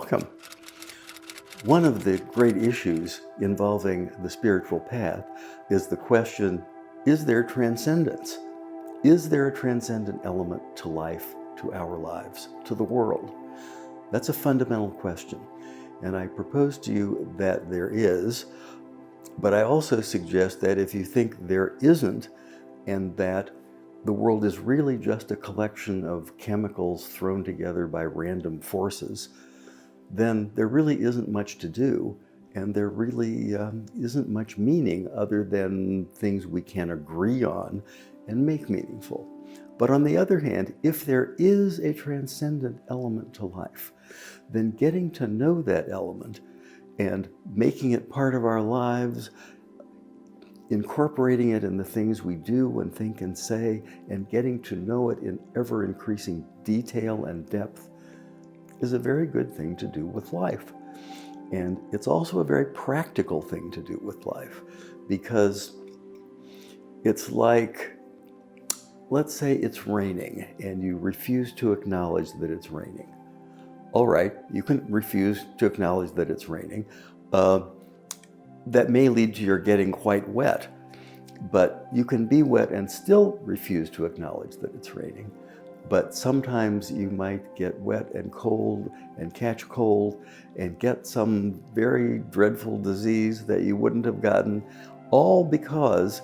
Welcome. One of the great issues involving the spiritual path is the question, is there transcendence? Is there a transcendent element to life, to our lives, to the world? That's a fundamental question. And I propose to you that there is, but I also suggest that if you think there isn't, and that the world is really just a collection of chemicals thrown together by random forces, then there really isn't much to do, and there really isn't much meaning other than things we can agree on and make meaningful. But on the other hand, if there is a transcendent element to life, then getting to know that element and making it part of our lives, incorporating it in the things we do and think and say, and getting to know it in ever-increasing detail and depth is a very good thing to do with life. And it's also a very practical thing to do with life, because it's like, let's say it's raining and you refuse to acknowledge that it's raining. All right, you can refuse to acknowledge that it's raining. That may lead to your getting quite wet, but you can be wet and still refuse to acknowledge that it's raining. But sometimes you might get wet and cold and catch cold and get some very dreadful disease that you wouldn't have gotten, all because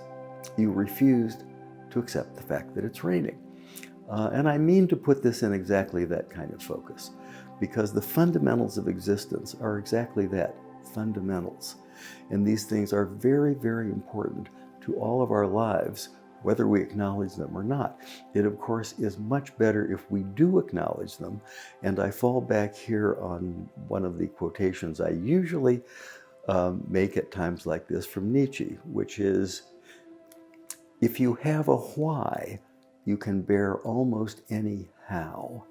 you refused to accept the fact that it's raining. And I mean to put this in exactly that kind of focus, because the fundamentals of existence are exactly that, fundamentals. And these things are very, very important to all of our lives, whether we acknowledge them or not. It, of course, is much better if we do acknowledge them. And I fall back here on one of the quotations I usually make at times like this from Nietzsche, which is, if you have a why, you can bear almost any how.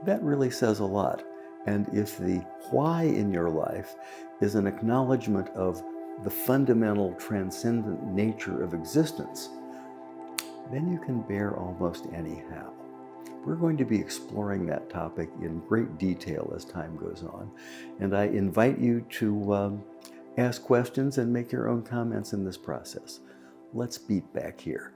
That really says a lot. And if the why in your life is an acknowledgement of the fundamental transcendent nature of existence, then you can bear almost any how. We're going to be exploring that topic in great detail as time goes on. And I invite you to ask questions and make your own comments in this process. Let's beat back here.